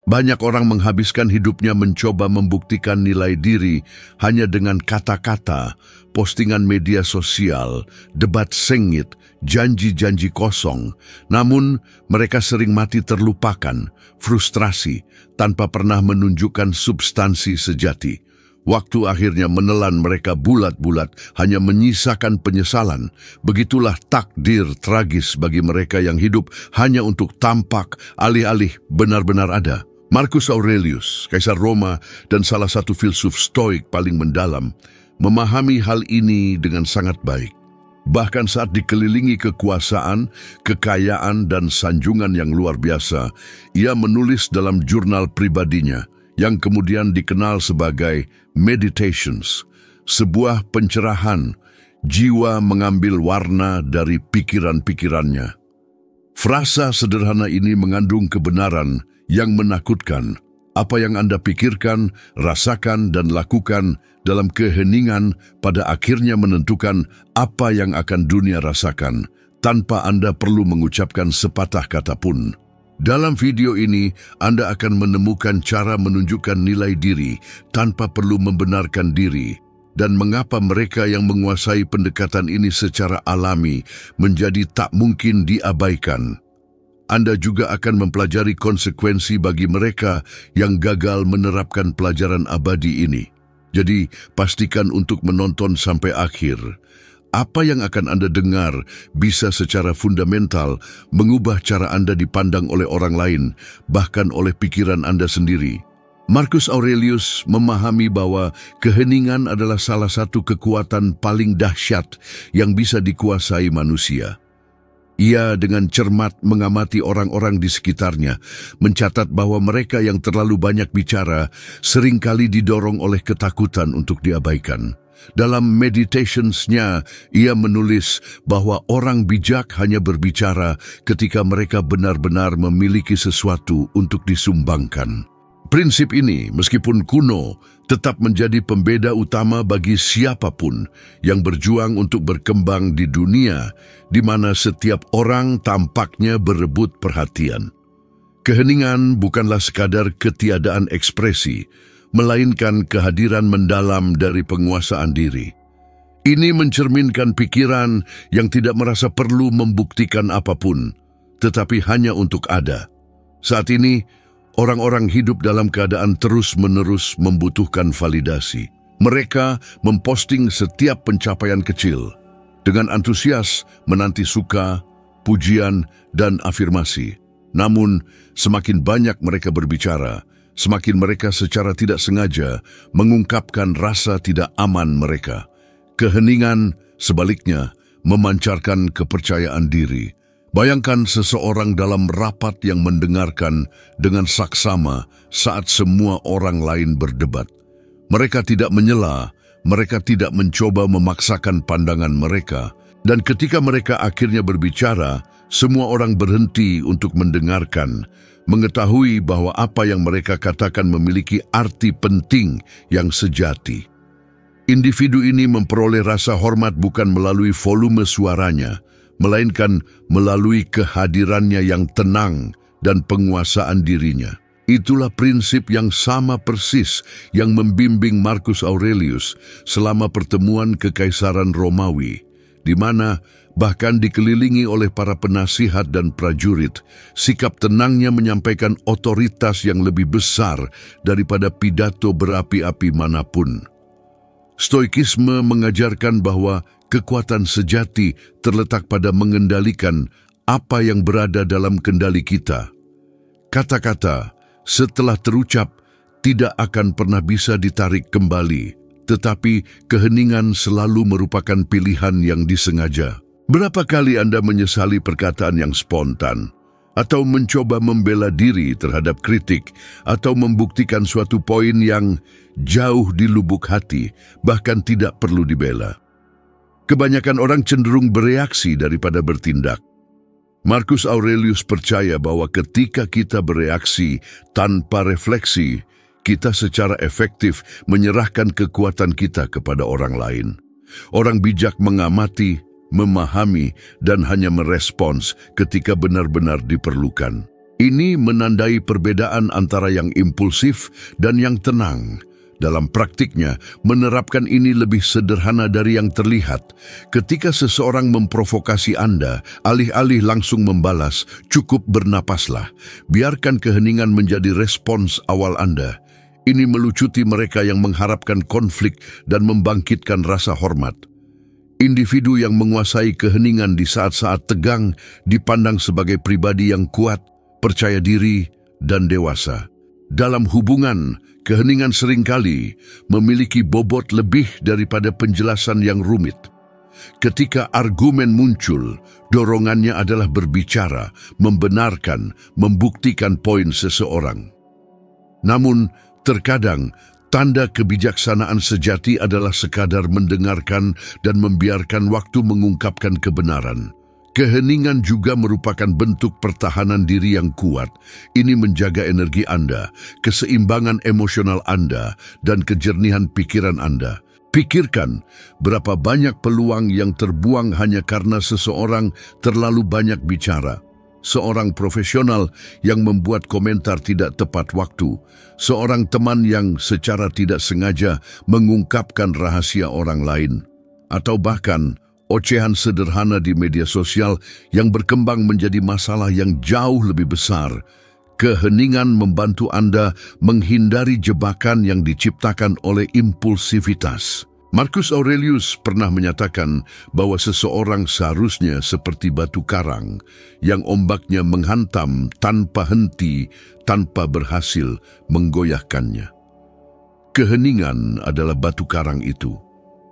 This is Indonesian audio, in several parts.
Banyak orang menghabiskan hidupnya mencoba membuktikan nilai diri hanya dengan kata-kata, postingan media sosial, debat sengit, janji-janji kosong. Namun, mereka sering mati terlupakan, frustrasi, tanpa pernah menunjukkan substansi sejati. Waktu akhirnya menelan mereka bulat-bulat, hanya menyisakan penyesalan. Begitulah takdir tragis bagi mereka yang hidup hanya untuk tampak, alih-alih benar-benar ada. Marcus Aurelius, Kaisar Roma dan salah satu filsuf Stoik paling mendalam, memahami hal ini dengan sangat baik. Bahkan saat dikelilingi kekuasaan, kekayaan, dan sanjungan yang luar biasa, ia menulis dalam jurnal pribadinya, yang kemudian dikenal sebagai Meditations, sebuah pencerahan, jiwa mengambil warna dari pikiran-pikirannya. Frasa sederhana ini mengandung kebenaran yang menakutkan. Apa yang Anda pikirkan, rasakan, dan lakukan dalam keheningan pada akhirnya menentukan apa yang akan dunia rasakan, tanpa Anda perlu mengucapkan sepatah kata pun. Dalam video ini, Anda akan menemukan cara menunjukkan nilai diri tanpa perlu membenarkan diri, dan mengapa mereka yang menguasai pendekatan ini secara alami menjadi tak mungkin diabaikan. Anda juga akan mempelajari konsekuensi bagi mereka yang gagal menerapkan pelajaran abadi ini. Jadi, pastikan untuk menonton sampai akhir. Apa yang akan Anda dengar bisa secara fundamental mengubah cara Anda dipandang oleh orang lain, bahkan oleh pikiran Anda sendiri. Marcus Aurelius memahami bahwa keheningan adalah salah satu kekuatan paling dahsyat yang bisa dikuasai manusia. Ia dengan cermat mengamati orang-orang di sekitarnya, mencatat bahwa mereka yang terlalu banyak bicara seringkali didorong oleh ketakutan untuk diabaikan. Dalam Meditations-nya, ia menulis bahwa orang bijak hanya berbicara ketika mereka benar-benar memiliki sesuatu untuk disumbangkan. Prinsip ini, meskipun kuno, tetap menjadi pembeda utama bagi siapapun yang berjuang untuk berkembang di dunia, di mana setiap orang tampaknya berebut perhatian. Keheningan bukanlah sekadar ketiadaan ekspresi, melainkan kehadiran mendalam dari penguasaan diri. Ini mencerminkan pikiran yang tidak merasa perlu membuktikan apapun, tetapi hanya untuk ada. Saat ini, orang-orang hidup dalam keadaan terus-menerus membutuhkan validasi. Mereka memposting setiap pencapaian kecil, dengan antusias menanti suka, pujian, dan afirmasi. Namun, semakin banyak mereka berbicara, semakin mereka secara tidak sengaja mengungkapkan rasa tidak aman mereka. Keheningan, sebaliknya, memancarkan kepercayaan diri. Bayangkan seseorang dalam rapat yang mendengarkan dengan saksama saat semua orang lain berdebat. Mereka tidak menyela, mereka tidak mencoba memaksakan pandangan mereka, dan ketika mereka akhirnya berbicara, semua orang berhenti untuk mendengarkan, mengetahui bahwa apa yang mereka katakan memiliki arti penting yang sejati. Individu ini memperoleh rasa hormat bukan melalui volume suaranya, melainkan melalui kehadirannya yang tenang dan penguasaan dirinya. Itulah prinsip yang sama persis yang membimbing Marcus Aurelius selama pertemuan Kekaisaran Romawi, di mana bahkan dikelilingi oleh para penasihat dan prajurit, sikap tenangnya menyampaikan otoritas yang lebih besar daripada pidato berapi-api manapun. Stoikisme mengajarkan bahwa kekuatan sejati terletak pada mengendalikan apa yang berada dalam kendali kita. Kata-kata, setelah terucap, tidak akan pernah bisa ditarik kembali, tetapi keheningan selalu merupakan pilihan yang disengaja. Berapa kali Anda menyesali perkataan yang spontan, atau mencoba membela diri terhadap kritik, atau membuktikan suatu poin yang jauh di lubuk hati, bahkan tidak perlu dibela? Kebanyakan orang cenderung bereaksi daripada bertindak. Marcus Aurelius percaya bahwa ketika kita bereaksi tanpa refleksi, kita secara efektif menyerahkan kekuatan kita kepada orang lain. Orang bijak mengamati, memahami, dan hanya merespons ketika benar-benar diperlukan. Ini menandai perbedaan antara yang impulsif dan yang tenang. Dalam praktiknya, menerapkan ini lebih sederhana dari yang terlihat. Ketika seseorang memprovokasi Anda, alih-alih langsung membalas, cukup bernapaslah. Biarkan keheningan menjadi respons awal Anda. Ini melucuti mereka yang mengharapkan konflik dan membangkitkan rasa hormat. Individu yang menguasai keheningan di saat-saat tegang dipandang sebagai pribadi yang kuat, percaya diri, dan dewasa. Dalam hubungan, keheningan seringkali memiliki bobot lebih daripada penjelasan yang rumit. Ketika argumen muncul, dorongannya adalah berbicara, membenarkan, membuktikan poin seseorang. Namun, terkadang tanda kebijaksanaan sejati adalah sekadar mendengarkan dan membiarkan waktu mengungkapkan kebenaran. Keheningan juga merupakan bentuk pertahanan diri yang kuat. Ini menjaga energi Anda, keseimbangan emosional Anda, dan kejernihan pikiran Anda. Pikirkan berapa banyak peluang yang terbuang hanya karena seseorang terlalu banyak bicara. Seorang profesional yang membuat komentar tidak tepat waktu, seorang teman yang secara tidak sengaja mengungkapkan rahasia orang lain, atau bahkan ocehan sederhana di media sosial yang berkembang menjadi masalah yang jauh lebih besar. Keheningan membantu Anda menghindari jebakan yang diciptakan oleh impulsivitas. Marcus Aurelius pernah menyatakan bahwa seseorang seharusnya seperti batu karang yang ombaknya menghantam tanpa henti, tanpa berhasil menggoyahkannya. Keheningan adalah batu karang itu.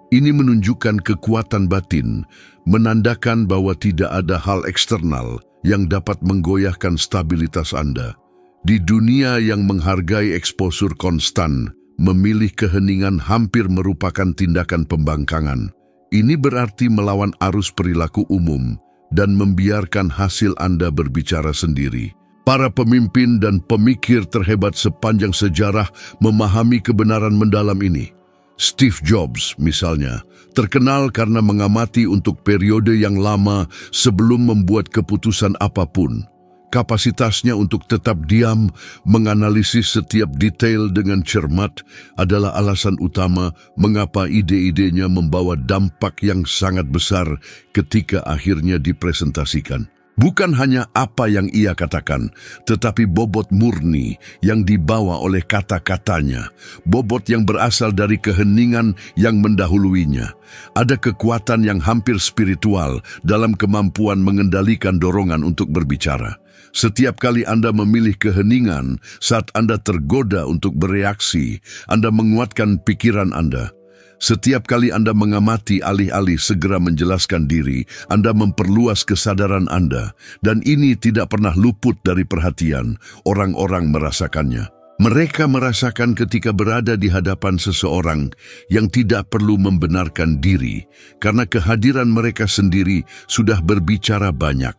Ini menunjukkan kekuatan batin, menandakan bahwa tidak ada hal eksternal yang dapat menggoyahkan stabilitas Anda. Di dunia yang menghargai eksposur konstan, memilih keheningan hampir merupakan tindakan pembangkangan. Ini berarti melawan arus perilaku umum dan membiarkan hasil Anda berbicara sendiri. Para pemimpin dan pemikir terhebat sepanjang sejarah memahami kebenaran mendalam ini. Steve Jobs, misalnya, terkenal karena mengamati untuk periode yang lama sebelum membuat keputusan apapun. Kapasitasnya untuk tetap diam, menganalisis setiap detail dengan cermat adalah alasan utama mengapa ide-idenya membawa dampak yang sangat besar ketika akhirnya dipresentasikan. Bukan hanya apa yang ia katakan, tetapi bobot murni yang dibawa oleh kata-katanya, bobot yang berasal dari keheningan yang mendahuluinya. Ada kekuatan yang hampir spiritual dalam kemampuan mengendalikan dorongan untuk berbicara. Setiap kali Anda memilih keheningan saat Anda tergoda untuk bereaksi, Anda menguatkan pikiran Anda. Setiap kali Anda mengamati alih-alih segera menjelaskan diri, Anda memperluas kesadaran Anda, dan ini tidak pernah luput dari perhatian. Orang-orang merasakannya. Mereka merasakan ketika berada di hadapan seseorang yang tidak perlu membenarkan diri, karena kehadiran mereka sendiri sudah berbicara banyak.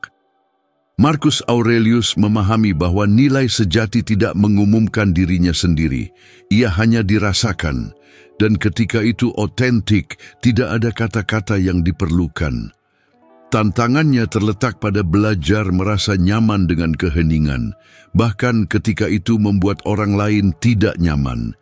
Marcus Aurelius memahami bahwa nilai sejati tidak mengumumkan dirinya sendiri. Ia hanya dirasakan. Dan ketika itu otentik, tidak ada kata-kata yang diperlukan. Tantangannya terletak pada belajar merasa nyaman dengan keheningan, bahkan ketika itu membuat orang lain tidak nyaman.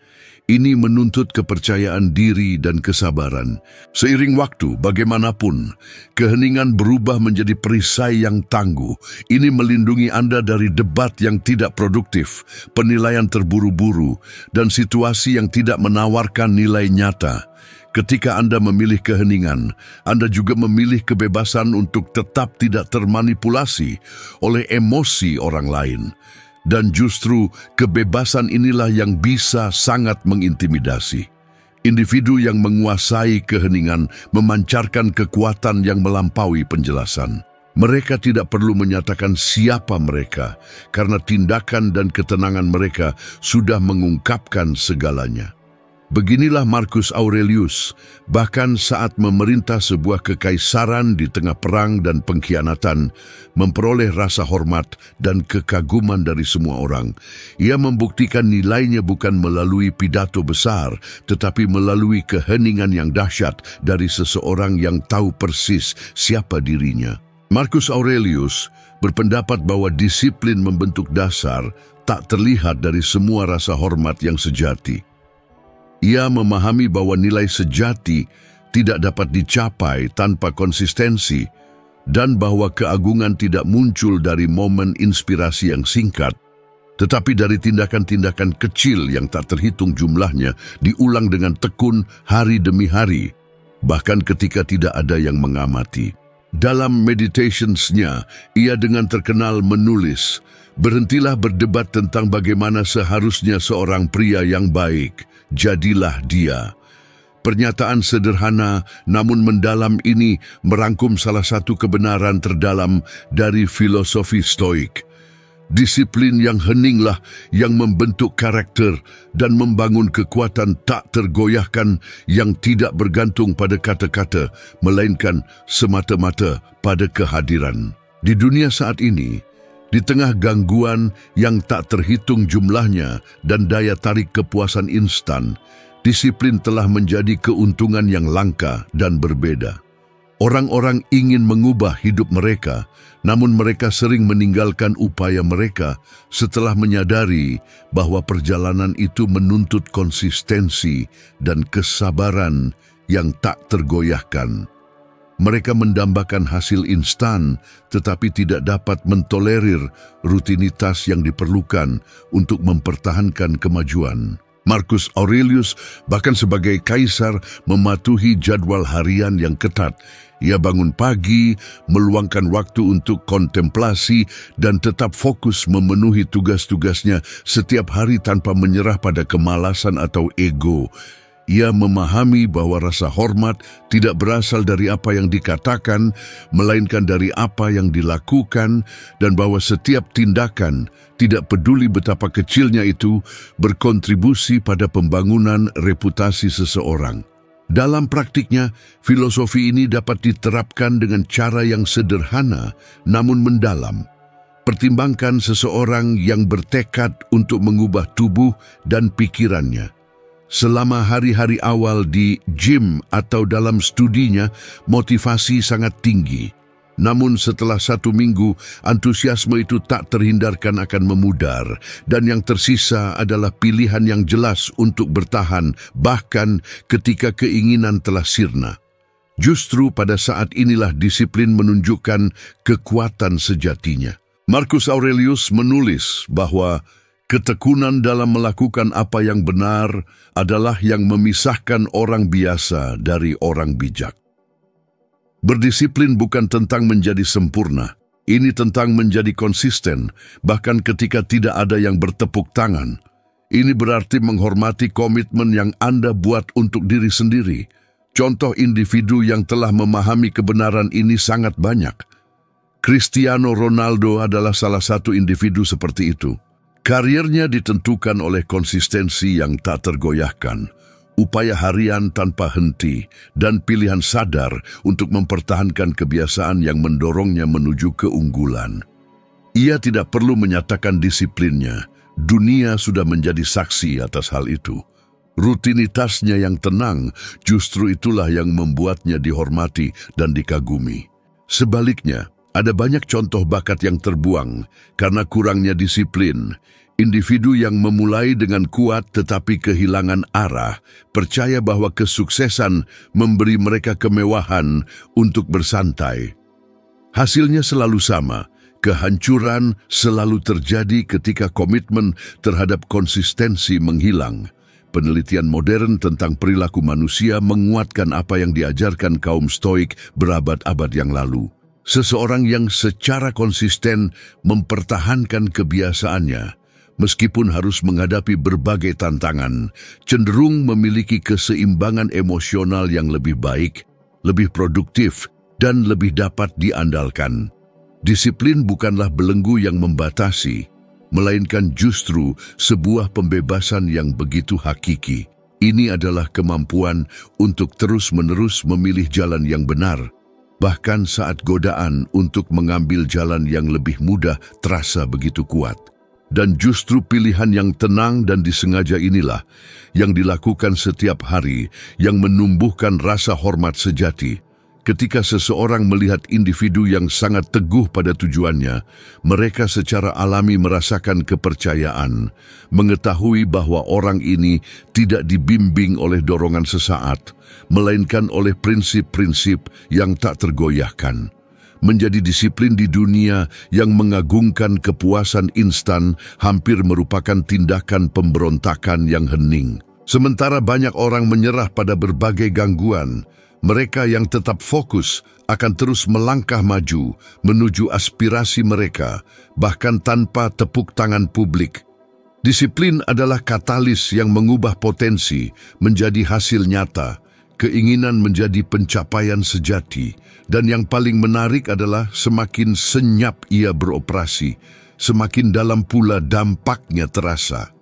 Ini menuntut kepercayaan diri dan kesabaran. Seiring waktu, bagaimanapun, keheningan berubah menjadi perisai yang tangguh. Ini melindungi Anda dari debat yang tidak produktif, penilaian terburu-buru, dan situasi yang tidak menawarkan nilai nyata. Ketika Anda memilih keheningan, Anda juga memilih kebebasan untuk tetap tidak termanipulasi oleh emosi orang lain. Dan justru kebebasan inilah yang bisa sangat mengintimidasi. Individu yang menguasai keheningan memancarkan kekuatan yang melampaui penjelasan. Mereka tidak perlu menyatakan siapa mereka, karena tindakan dan ketenangan mereka sudah mengungkapkan segalanya. Beginilah Marcus Aurelius, bahkan saat memerintah sebuah kekaisaran di tengah perang dan pengkhianatan, memperoleh rasa hormat dan kekaguman dari semua orang. Ia membuktikan nilainya bukan melalui pidato besar, tetapi melalui keheningan yang dahsyat dari seseorang yang tahu persis siapa dirinya. Marcus Aurelius berpendapat bahwa disiplin membentuk dasar tak terlihat dari semua rasa hormat yang sejati. Ia memahami bahwa nilai sejati tidak dapat dicapai tanpa konsistensi dan bahwa keagungan tidak muncul dari momen inspirasi yang singkat, tetapi dari tindakan-tindakan kecil yang tak terhitung jumlahnya diulang dengan tekun hari demi hari, bahkan ketika tidak ada yang mengamati. Dalam meditationsnya, ia dengan terkenal menulis, "Berhentilah berdebat tentang bagaimana seharusnya seorang pria yang baik, jadilah dia." Pernyataan sederhana namun mendalam ini merangkum salah satu kebenaran terdalam dari filosofi Stoik. Disiplin yang heninglah yang membentuk karakter dan membangun kekuatan tak tergoyahkan yang tidak bergantung pada kata-kata, melainkan semata-mata pada kehadiran. Di dunia saat ini, di tengah gangguan yang tak terhitung jumlahnya dan daya tarik kepuasan instan, disiplin telah menjadi keuntungan yang langka dan berbeda. Orang-orang ingin mengubah hidup mereka, namun mereka sering meninggalkan upaya mereka setelah menyadari bahwa perjalanan itu menuntut konsistensi dan kesabaran yang tak tergoyahkan. Mereka mendambakan hasil instan, tetapi tidak dapat mentolerir rutinitas yang diperlukan untuk mempertahankan kemajuan. Marcus Aurelius bahkan sebagai kaisar mematuhi jadwal harian yang ketat. Ia bangun pagi, meluangkan waktu untuk kontemplasi, dan tetap fokus memenuhi tugas-tugasnya setiap hari tanpa menyerah pada kemalasan atau ego. Ia memahami bahwa rasa hormat tidak berasal dari apa yang dikatakan, melainkan dari apa yang dilakukan, dan bahwa setiap tindakan, tidak peduli betapa kecilnya itu, berkontribusi pada pembangunan reputasi seseorang. Dalam praktiknya, filosofi ini dapat diterapkan dengan cara yang sederhana namun mendalam. Pertimbangkan seseorang yang bertekad untuk mengubah tubuh dan pikirannya. Selama hari-hari awal di gym atau dalam studinya, motivasi sangat tinggi. Namun setelah 1 minggu, antusiasme itu tak terhindarkan akan memudar, dan yang tersisa adalah pilihan yang jelas untuk bertahan, bahkan ketika keinginan telah sirna. Justru pada saat inilah disiplin menunjukkan kekuatan sejatinya. Marcus Aurelius menulis bahwa ketekunan dalam melakukan apa yang benar adalah yang memisahkan orang biasa dari orang bijak. Berdisiplin bukan tentang menjadi sempurna. Ini tentang menjadi konsisten, bahkan ketika tidak ada yang bertepuk tangan. Ini berarti menghormati komitmen yang Anda buat untuk diri sendiri. Contoh individu yang telah memahami kebenaran ini sangat banyak. Cristiano Ronaldo adalah salah satu individu seperti itu. Karirnya ditentukan oleh konsistensi yang tak tergoyahkan, upaya harian tanpa henti, dan pilihan sadar untuk mempertahankan kebiasaan yang mendorongnya menuju keunggulan. Ia tidak perlu menyatakan disiplinnya. Dunia sudah menjadi saksi atas hal itu. Rutinitasnya yang tenang justru itulah yang membuatnya dihormati dan dikagumi. Sebaliknya, ada banyak contoh bakat yang terbuang karena kurangnya disiplin. Individu yang memulai dengan kuat tetapi kehilangan arah, percaya bahwa kesuksesan memberi mereka kemewahan untuk bersantai. Hasilnya selalu sama, kehancuran selalu terjadi ketika komitmen terhadap konsistensi menghilang. Penelitian modern tentang perilaku manusia menguatkan apa yang diajarkan kaum Stoik berabad-abad yang lalu. Seseorang yang secara konsisten mempertahankan kebiasaannya, meskipun harus menghadapi berbagai tantangan, cenderung memiliki keseimbangan emosional yang lebih baik, lebih produktif, dan lebih dapat diandalkan. Disiplin bukanlah belenggu yang membatasi, melainkan justru sebuah pembebasan yang begitu hakiki. Ini adalah kemampuan untuk terus-menerus memilih jalan yang benar, bahkan saat godaan untuk mengambil jalan yang lebih mudah terasa begitu kuat. Dan justru pilihan yang tenang dan disengaja inilah yang dilakukan setiap hari yang menumbuhkan rasa hormat sejati. Ketika seseorang melihat individu yang sangat teguh pada tujuannya, mereka secara alami merasakan kepercayaan, mengetahui bahwa orang ini tidak dibimbing oleh dorongan sesaat, melainkan oleh prinsip-prinsip yang tak tergoyahkan. Menjadi disiplin di dunia yang mengagungkan kepuasan instan hampir merupakan tindakan pemberontakan yang hening. Sementara banyak orang menyerah pada berbagai gangguan, mereka yang tetap fokus akan terus melangkah maju menuju aspirasi mereka, bahkan tanpa tepuk tangan publik. Disiplin adalah katalis yang mengubah potensi menjadi hasil nyata, keinginan menjadi pencapaian sejati, dan yang paling menarik adalah semakin senyap ia beroperasi, semakin dalam pula dampaknya terasa.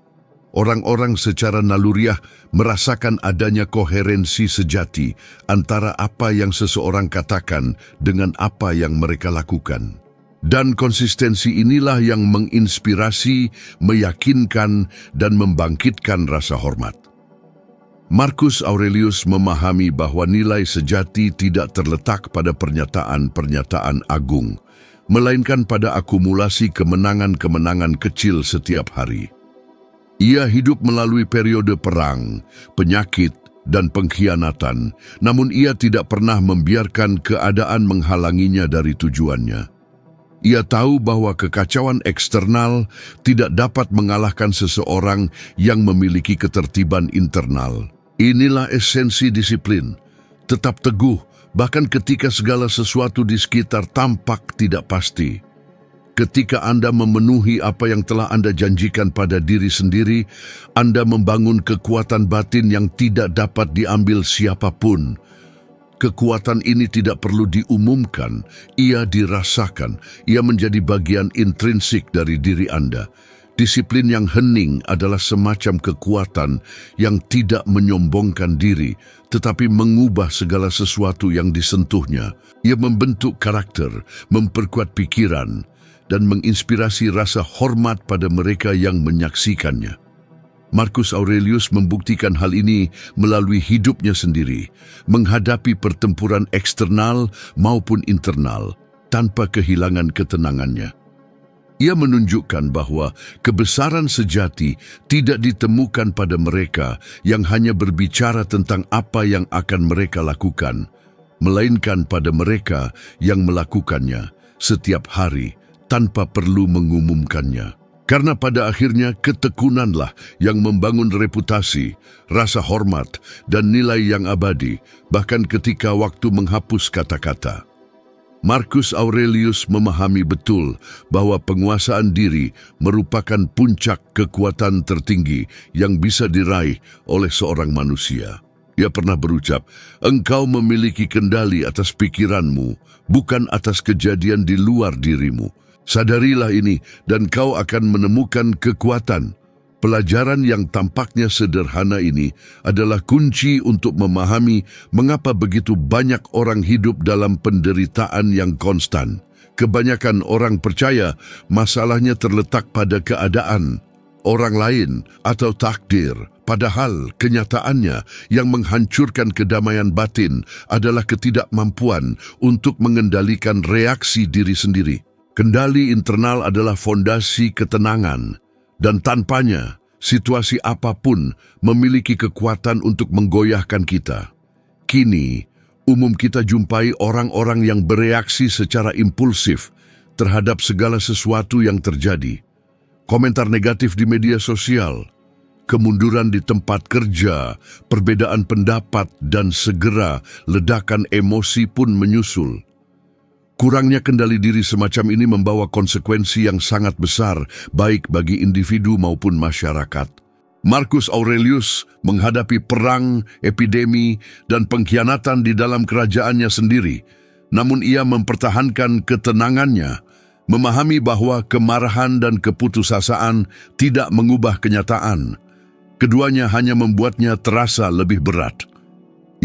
Orang-orang secara naluriah merasakan adanya koherensi sejati antara apa yang seseorang katakan dengan apa yang mereka lakukan. Dan konsistensi inilah yang menginspirasi, meyakinkan, dan membangkitkan rasa hormat. Marcus Aurelius memahami bahwa nilai sejati tidak terletak pada pernyataan-pernyataan agung, melainkan pada akumulasi kemenangan-kemenangan kecil setiap hari. Ia hidup melalui periode perang, penyakit, dan pengkhianatan, namun ia tidak pernah membiarkan keadaan menghalanginya dari tujuannya. Ia tahu bahwa kekacauan eksternal tidak dapat mengalahkan seseorang yang memiliki ketertiban internal. Inilah esensi disiplin, tetap teguh, bahkan ketika segala sesuatu di sekitar tampak tidak pasti. Ketika Anda memenuhi apa yang telah Anda janjikan pada diri sendiri, Anda membangun kekuatan batin yang tidak dapat diambil siapapun. Kekuatan ini tidak perlu diumumkan, ia dirasakan, ia menjadi bagian intrinsik dari diri Anda. Disiplin yang hening adalah semacam kekuatan yang tidak menyombongkan diri, tetapi mengubah segala sesuatu yang disentuhnya. Ia membentuk karakter, memperkuat pikiran, dan menginspirasi rasa hormat pada mereka yang menyaksikannya. Marcus Aurelius membuktikan hal ini melalui hidupnya sendiri, menghadapi pertempuran eksternal maupun internal, tanpa kehilangan ketenangannya. Ia menunjukkan bahwa kebesaran sejati tidak ditemukan pada mereka yang hanya berbicara tentang apa yang akan mereka lakukan, melainkan pada mereka yang melakukannya setiap hari, tanpa perlu mengumumkannya. Karena pada akhirnya ketekunanlah yang membangun reputasi, rasa hormat, dan nilai yang abadi, bahkan ketika waktu menghapus kata-kata. Marcus Aurelius memahami betul bahwa penguasaan diri merupakan puncak kekuatan tertinggi yang bisa diraih oleh seorang manusia. Ia pernah berucap, "Engkau memiliki kendali atas pikiranmu, bukan atas kejadian di luar dirimu. Sadarilah ini dan kau akan menemukan kekuatan." Pelajaran yang tampaknya sederhana ini adalah kunci untuk memahami mengapa begitu banyak orang hidup dalam penderitaan yang konstan. Kebanyakan orang percaya masalahnya terletak pada keadaan orang lain atau takdir, padahal kenyataannya yang menghancurkan kedamaian batin adalah ketidakmampuan untuk mengendalikan reaksi diri sendiri. Kendali internal adalah fondasi ketenangan, dan tanpanya, situasi apapun memiliki kekuatan untuk menggoyahkan kita. Kini, umum kita jumpai orang-orang yang bereaksi secara impulsif terhadap segala sesuatu yang terjadi. Komentar negatif di media sosial, kemunduran di tempat kerja, perbedaan pendapat, dan segera ledakan emosi pun menyusul. Kurangnya kendali diri semacam ini membawa konsekuensi yang sangat besar, baik bagi individu maupun masyarakat. Marcus Aurelius menghadapi perang, epidemi, dan pengkhianatan di dalam kerajaannya sendiri. Namun ia mempertahankan ketenangannya, memahami bahwa kemarahan dan keputusasaan tidak mengubah kenyataan. Keduanya hanya membuatnya terasa lebih berat.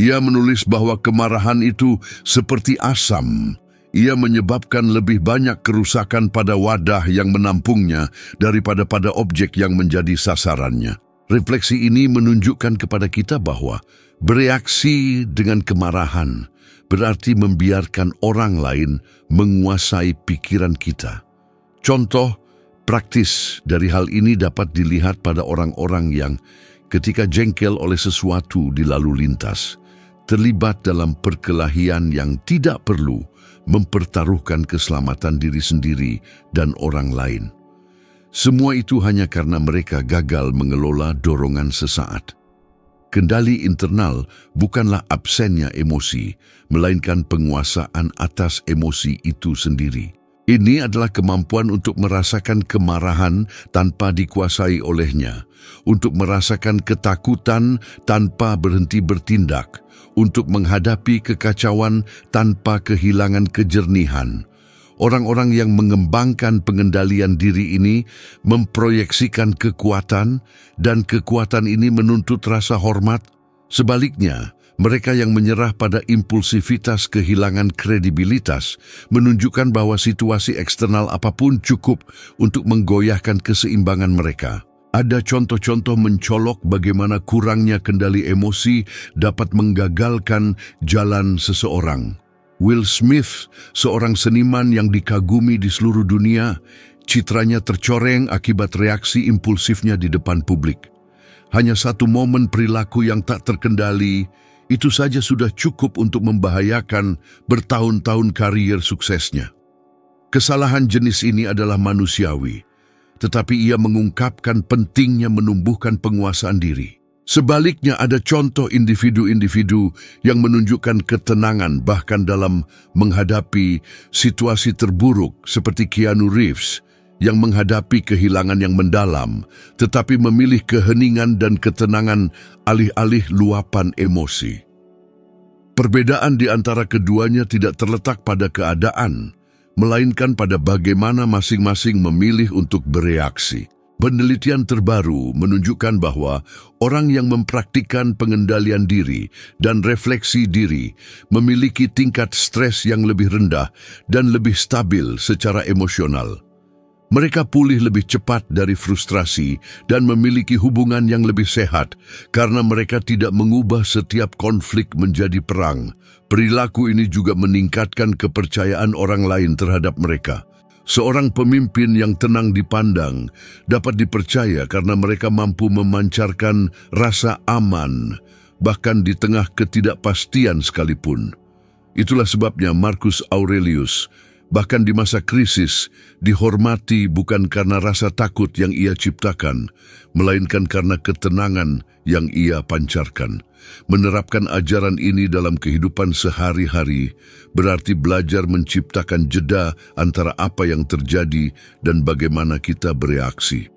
Ia menulis bahwa kemarahan itu seperti asam. Ia menyebabkan lebih banyak kerusakan pada wadah yang menampungnya daripada pada objek yang menjadi sasarannya. Refleksi ini menunjukkan kepada kita bahwa bereaksi dengan kemarahan berarti membiarkan orang lain menguasai pikiran kita. Contoh praktis dari hal ini dapat dilihat pada orang-orang yang ketika jengkel oleh sesuatu di lalu lintas, terlibat dalam perkelahian yang tidak perlu mempertaruhkan keselamatan diri sendiri dan orang lain. Semua itu hanya karena mereka gagal mengelola dorongan sesaat. Kendali internal bukanlah absennya emosi, melainkan penguasaan atas emosi itu sendiri. Ini adalah kemampuan untuk merasakan kemarahan tanpa dikuasai olehnya, untuk merasakan ketakutan tanpa berhenti bertindak, untuk menghadapi kekacauan tanpa kehilangan kejernihan. Orang-orang yang mengembangkan pengendalian diri ini memproyeksikan kekuatan, dan kekuatan ini menuntut rasa hormat. Sebaliknya, mereka yang menyerah pada impulsivitas kehilangan kredibilitas menunjukkan bahwa situasi eksternal apapun cukup untuk menggoyahkan keseimbangan mereka. Ada contoh-contoh mencolok bagaimana kurangnya kendali emosi dapat menggagalkan jalan seseorang. Will Smith, seorang seniman yang dikagumi di seluruh dunia, citranya tercoreng akibat reaksi impulsifnya di depan publik. Hanya satu momen perilaku yang tak terkendali, itu saja sudah cukup untuk membahayakan bertahun-tahun karier suksesnya. Kesalahan jenis ini adalah manusiawi, tetapi ia mengungkapkan pentingnya menumbuhkan penguasaan diri. Sebaliknya ada contoh individu-individu yang menunjukkan ketenangan bahkan dalam menghadapi situasi terburuk seperti Keanu Reeves yang menghadapi kehilangan yang mendalam tetapi memilih keheningan dan ketenangan alih-alih luapan emosi. Perbedaan di antara keduanya tidak terletak pada keadaan, melainkan pada bagaimana masing-masing memilih untuk bereaksi. Penelitian terbaru menunjukkan bahwa orang yang mempraktikkan pengendalian diri dan refleksi diri memiliki tingkat stres yang lebih rendah dan lebih stabil secara emosional. Mereka pulih lebih cepat dari frustrasi dan memiliki hubungan yang lebih sehat karena mereka tidak mengubah setiap konflik menjadi perang. Perilaku ini juga meningkatkan kepercayaan orang lain terhadap mereka. Seorang pemimpin yang tenang dipandang dapat dipercaya karena mereka mampu memancarkan rasa aman, bahkan di tengah ketidakpastian sekalipun. Itulah sebabnya Marcus Aurelius, bahkan di masa krisis, dihormati bukan karena rasa takut yang ia ciptakan, melainkan karena ketenangan yang ia pancarkan. Menerapkan ajaran ini dalam kehidupan sehari-hari berarti belajar menciptakan jeda antara apa yang terjadi dan bagaimana kita bereaksi.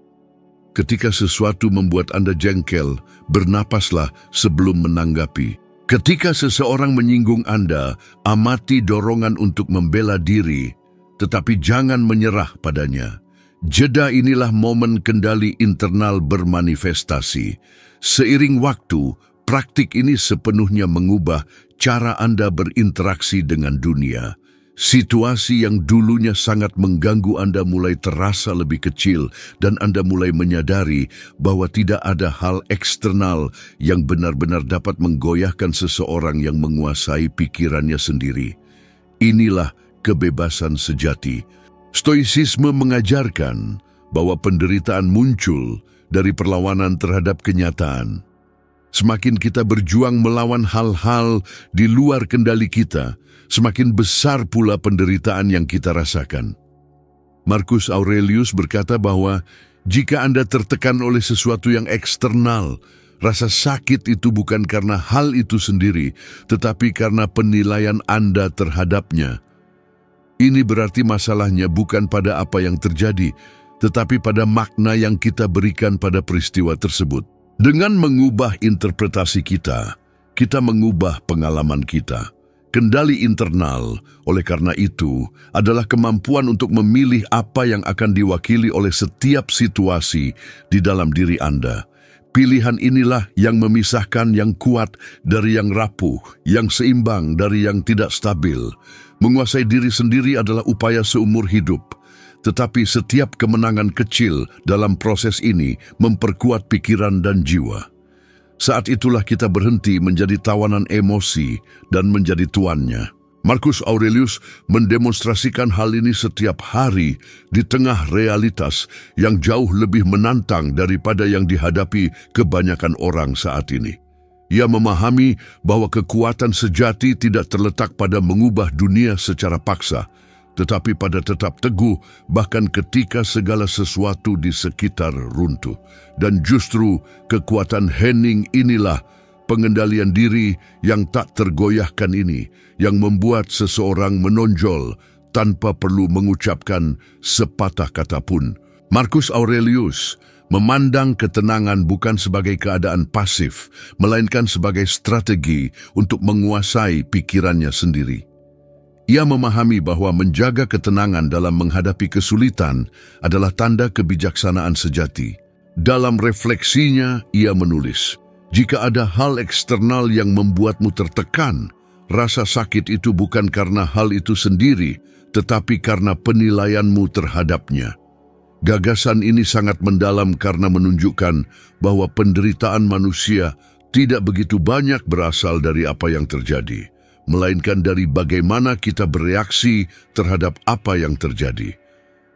Ketika sesuatu membuat Anda jengkel, bernapaslah sebelum menanggapi. Ketika seseorang menyinggung Anda, amati dorongan untuk membela diri, tetapi jangan menyerah padanya. Jeda inilah momen kendali internal bermanifestasi. Seiring waktu, praktik ini sepenuhnya mengubah cara Anda berinteraksi dengan dunia. Situasi yang dulunya sangat mengganggu Anda mulai terasa lebih kecil dan Anda mulai menyadari bahwa tidak ada hal eksternal yang benar-benar dapat menggoyahkan seseorang yang menguasai pikirannya sendiri. Inilah kebebasan sejati. Stoicisme mengajarkan bahwa penderitaan muncul dari perlawanan terhadap kenyataan. Semakin kita berjuang melawan hal-hal di luar kendali kita, semakin besar pula penderitaan yang kita rasakan. Marcus Aurelius berkata bahwa jika Anda tertekan oleh sesuatu yang eksternal, rasa sakit itu bukan karena hal itu sendiri, tetapi karena penilaian Anda terhadapnya. Ini berarti masalahnya bukan pada apa yang terjadi, tetapi pada makna yang kita berikan pada peristiwa tersebut. Dengan mengubah interpretasi kita mengubah pengalaman kita. Kendali internal, oleh karena itu, adalah kemampuan untuk memilih apa yang akan diwakili oleh setiap situasi di dalam diri Anda. Pilihan inilah yang memisahkan yang kuat dari yang rapuh, yang seimbang dari yang tidak stabil. Menguasai diri sendiri adalah upaya seumur hidup. tetapi setiap kemenangan kecil dalam proses ini memperkuat pikiran dan jiwa. Saat itulah kita berhenti menjadi tawanan emosi dan menjadi tuannya. Marcus Aurelius mendemonstrasikan hal ini setiap hari di tengah realitas yang jauh lebih menantang daripada yang dihadapi kebanyakan orang saat ini. Ia memahami bahwa kekuatan sejati tidak terletak pada mengubah dunia secara paksa, tetapi pada tetap teguh bahkan ketika segala sesuatu di sekitar runtuh. Dan justru kekuatan hening inilah, pengendalian diri yang tak tergoyahkan ini, yang membuat seseorang menonjol tanpa perlu mengucapkan sepatah kata pun. Marcus Aurelius memandang ketenangan bukan sebagai keadaan pasif, melainkan sebagai strategi untuk menguasai pikirannya sendiri. Ia memahami bahwa menjaga ketenangan dalam menghadapi kesulitan adalah tanda kebijaksanaan sejati. Dalam refleksinya, ia menulis, "Jika ada hal eksternal yang membuatmu tertekan, rasa sakit itu bukan karena hal itu sendiri, tetapi karena penilaianmu terhadapnya." Gagasan ini sangat mendalam karena menunjukkan bahwa penderitaan manusia tidak begitu banyak berasal dari apa yang terjadi, melainkan dari bagaimana kita bereaksi terhadap apa yang terjadi.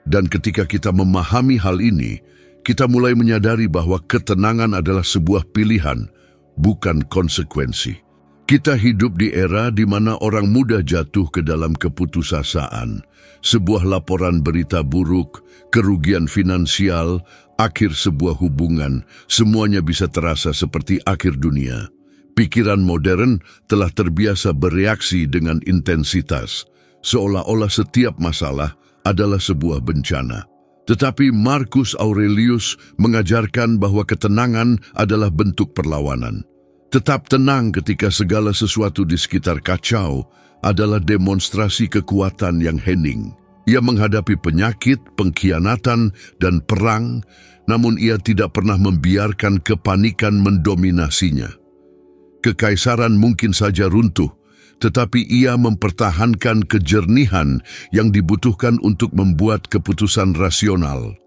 Dan ketika kita memahami hal ini, kita mulai menyadari bahwa ketenangan adalah sebuah pilihan, bukan konsekuensi. Kita hidup di era di mana orang mudah jatuh ke dalam keputusasaan. Sebuah laporan berita buruk, kerugian finansial, akhir sebuah hubungan, semuanya bisa terasa seperti akhir dunia. Pikiran modern telah terbiasa bereaksi dengan intensitas, seolah-olah setiap masalah adalah sebuah bencana. Tetapi Marcus Aurelius mengajarkan bahwa ketenangan adalah bentuk perlawanan. Tetap tenang ketika segala sesuatu di sekitar kacau adalah demonstrasi kekuatan yang hening. Ia menghadapi penyakit, pengkhianatan, dan perang, namun ia tidak pernah membiarkan kepanikan mendominasinya. Kekaisaran mungkin saja runtuh, tetapi ia mempertahankan kejernihan yang dibutuhkan untuk membuat keputusan rasional.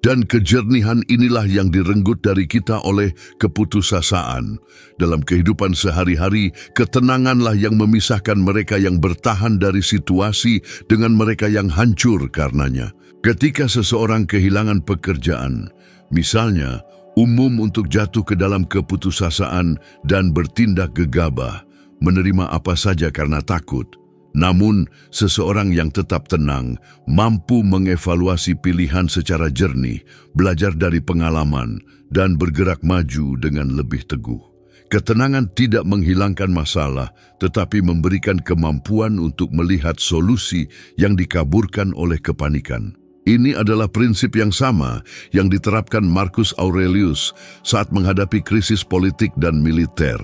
Dan kejernihan inilah yang direnggut dari kita oleh keputusasaan. Dalam kehidupan sehari-hari, ketenanganlah yang memisahkan mereka yang bertahan dari situasi dengan mereka yang hancur karenanya. Ketika seseorang kehilangan pekerjaan, misalnya, umum untuk jatuh ke dalam keputusasaan dan bertindak gegabah, menerima apa saja karena takut. Namun, seseorang yang tetap tenang, mampu mengevaluasi pilihan secara jernih, belajar dari pengalaman, dan bergerak maju dengan lebih teguh. Ketenangan tidak menghilangkan masalah, tetapi memberikan kemampuan untuk melihat solusi yang dikaburkan oleh kepanikan. Ini adalah prinsip yang sama yang diterapkan Marcus Aurelius saat menghadapi krisis politik dan militer.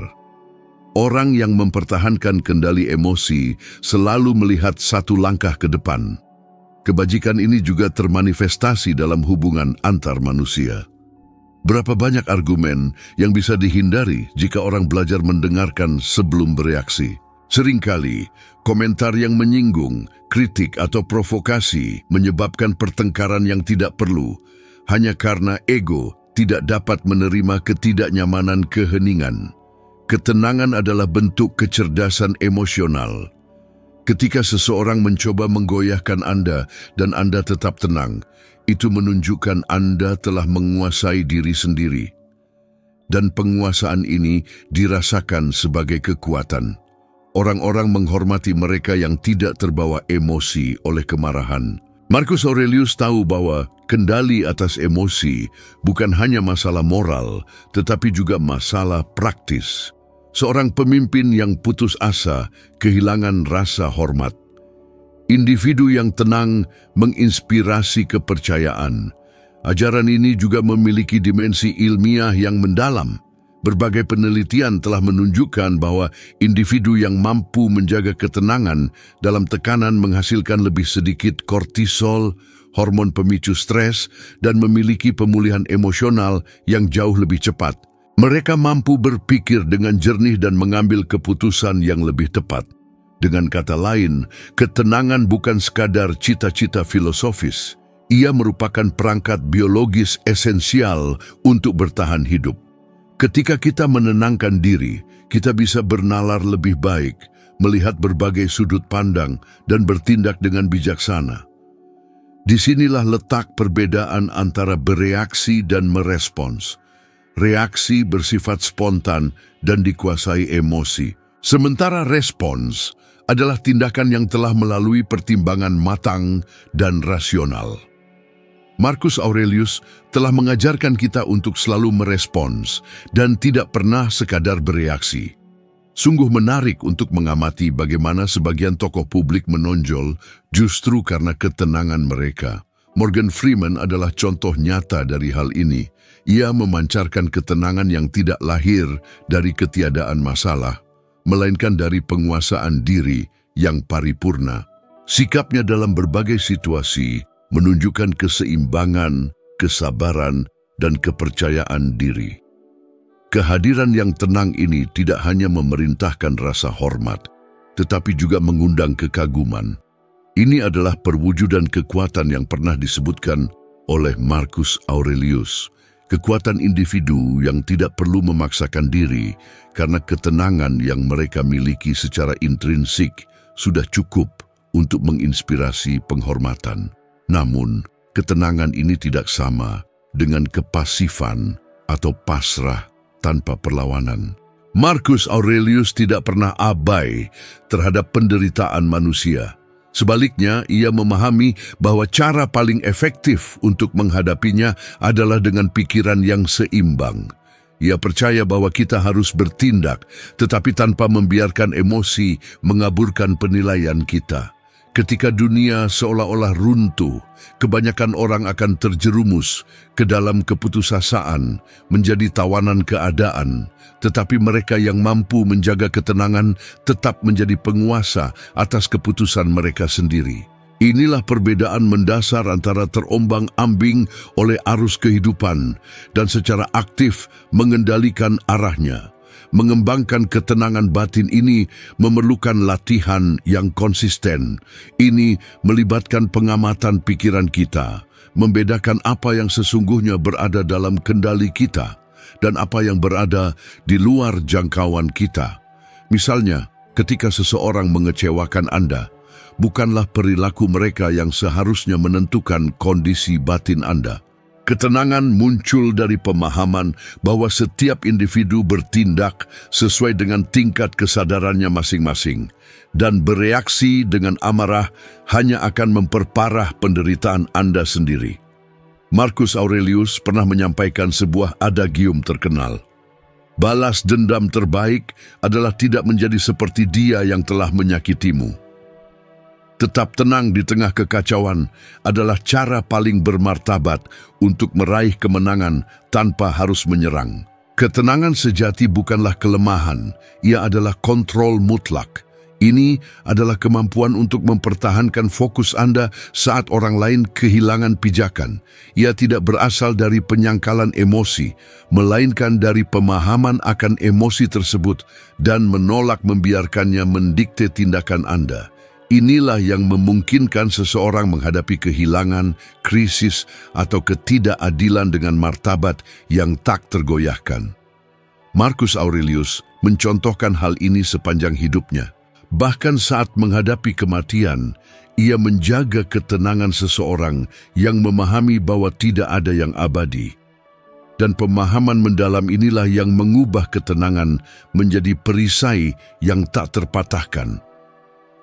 Orang yang mempertahankan kendali emosi selalu melihat satu langkah ke depan. Kebajikan ini juga termanifestasi dalam hubungan antar manusia. Berapa banyak argumen yang bisa dihindari jika orang belajar mendengarkan sebelum bereaksi? Seringkali, komentar yang menyinggung, kritik atau provokasi menyebabkan pertengkaran yang tidak perlu, hanya karena ego tidak dapat menerima ketidaknyamanan keheningan. Ketenangan adalah bentuk kecerdasan emosional. Ketika seseorang mencoba menggoyahkan Anda dan Anda tetap tenang, itu menunjukkan Anda telah menguasai diri sendiri. Dan penguasaan ini dirasakan sebagai kekuatan. Orang-orang menghormati mereka yang tidak terbawa emosi oleh kemarahan. Marcus Aurelius tahu bahwa kendali atas emosi bukan hanya masalah moral, tetapi juga masalah praktis. Seorang pemimpin yang putus asa kehilangan rasa hormat. Individu yang tenang menginspirasi kepercayaan. Ajaran ini juga memiliki dimensi ilmiah yang mendalam. Berbagai penelitian telah menunjukkan bahwa individu yang mampu menjaga ketenangan dalam tekanan menghasilkan lebih sedikit kortisol, hormon pemicu stres, dan memiliki pemulihan emosional yang jauh lebih cepat. Mereka mampu berpikir dengan jernih dan mengambil keputusan yang lebih tepat. Dengan kata lain, ketenangan bukan sekadar cita-cita filosofis. Ia merupakan perangkat biologis esensial untuk bertahan hidup. Ketika kita menenangkan diri, kita bisa bernalar lebih baik, melihat berbagai sudut pandang, dan bertindak dengan bijaksana. Disinilah letak perbedaan antara bereaksi dan merespons. Reaksi bersifat spontan dan dikuasai emosi, sementara respons adalah tindakan yang telah melalui pertimbangan matang dan rasional. Marcus Aurelius telah mengajarkan kita untuk selalu merespons dan tidak pernah sekadar bereaksi. Sungguh menarik untuk mengamati bagaimana sebagian tokoh publik menonjol justru karena ketenangan mereka. Morgan Freeman adalah contoh nyata dari hal ini. Ia memancarkan ketenangan yang tidak lahir dari ketiadaan masalah, melainkan dari penguasaan diri yang paripurna. Sikapnya dalam berbagai situasi menunjukkan keseimbangan, kesabaran, dan kepercayaan diri. Kehadiran yang tenang ini tidak hanya memerintahkan rasa hormat, tetapi juga mengundang kekaguman. Ini adalah perwujudan kekuatan yang pernah disebutkan oleh Marcus Aurelius. Kekuatan individu yang tidak perlu memaksakan diri karena ketenangan yang mereka miliki secara intrinsik sudah cukup untuk menginspirasi penghormatan. Namun, ketenangan ini tidak sama dengan kepasifan atau pasrah tanpa perlawanan. Marcus Aurelius tidak pernah abai terhadap penderitaan manusia. Sebaliknya, ia memahami bahwa cara paling efektif untuk menghadapinya adalah dengan pikiran yang seimbang. Ia percaya bahwa kita harus bertindak, tetapi tanpa membiarkan emosi mengaburkan penilaian kita. Ketika dunia seolah-olah runtuh, kebanyakan orang akan terjerumus ke dalam keputusasaan, menjadi tawanan keadaan. Tetapi mereka yang mampu menjaga ketenangan tetap menjadi penguasa atas keputusan mereka sendiri. Inilah perbedaan mendasar antara terombang-ambing oleh arus kehidupan dan secara aktif mengendalikan arahnya. Mengembangkan ketenangan batin ini memerlukan latihan yang konsisten. Ini melibatkan pengamatan pikiran kita, membedakan apa yang sesungguhnya berada dalam kendali kita dan apa yang berada di luar jangkauan kita. Misalnya, ketika seseorang mengecewakan Anda, bukanlah perilaku mereka yang seharusnya menentukan kondisi batin Anda. Ketenangan muncul dari pemahaman bahwa setiap individu bertindak sesuai dengan tingkat kesadarannya masing-masing, dan bereaksi dengan amarah hanya akan memperparah penderitaan Anda sendiri. Marcus Aurelius pernah menyampaikan sebuah adagium terkenal. Balas dendam terbaik adalah tidak menjadi seperti dia yang telah menyakitimu. Tetap tenang di tengah kekacauan adalah cara paling bermartabat untuk meraih kemenangan tanpa harus menyerang. Ketenangan sejati bukanlah kelemahan, ia adalah kontrol mutlak. Ini adalah kemampuan untuk mempertahankan fokus Anda saat orang lain kehilangan pijakan. Ia tidak berasal dari penyangkalan emosi, melainkan dari pemahaman akan emosi tersebut dan menolak membiarkannya mendikte tindakan Anda. Inilah yang memungkinkan seseorang menghadapi kehilangan, krisis, atau ketidakadilan dengan martabat yang tak tergoyahkan. Marcus Aurelius mencontohkan hal ini sepanjang hidupnya. Bahkan saat menghadapi kematian, ia menjaga ketenangan seseorang yang memahami bahwa tidak ada yang abadi. Dan pemahaman mendalam inilah yang mengubah ketenangan menjadi perisai yang tak terpatahkan.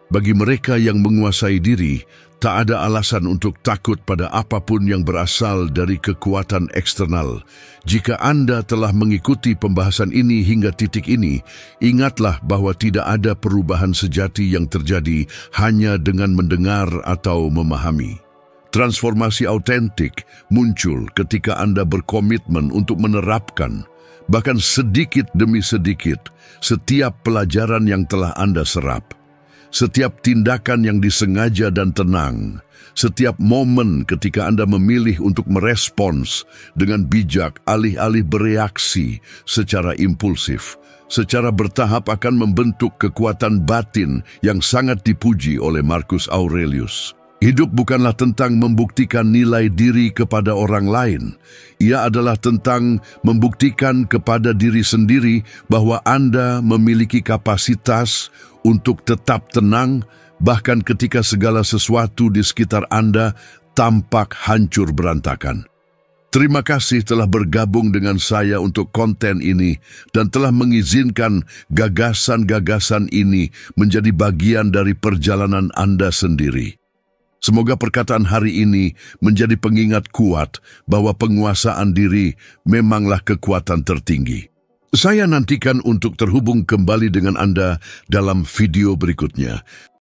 Bagi mereka yang menguasai diri, tak ada alasan untuk takut pada apapun yang berasal dari kekuatan eksternal. Jika Anda telah mengikuti pembahasan ini hingga titik ini, ingatlah bahwa tidak ada perubahan sejati yang terjadi hanya dengan mendengar atau memahami. Transformasi autentik muncul ketika Anda berkomitmen untuk menerapkan, bahkan sedikit demi sedikit, setiap pelajaran yang telah Anda serap. Setiap tindakan yang disengaja dan tenang, setiap momen ketika Anda memilih untuk merespons dengan bijak alih-alih bereaksi secara impulsif, secara bertahap akan membentuk kekuatan batin yang sangat dipuji oleh Marcus Aurelius. Hidup bukanlah tentang membuktikan nilai diri kepada orang lain. Ia adalah tentang membuktikan kepada diri sendiri bahwa Anda memiliki kapasitas untuk tetap tenang, bahkan ketika segala sesuatu di sekitar Anda tampak hancur berantakan. Terima kasih telah bergabung dengan saya untuk konten ini dan telah mengizinkan gagasan-gagasan ini menjadi bagian dari perjalanan Anda sendiri. Semoga perkataan hari ini menjadi pengingat kuat bahwa penguasaan diri memanglah kekuatan tertinggi. Saya nantikan untuk terhubung kembali dengan Anda dalam video berikutnya.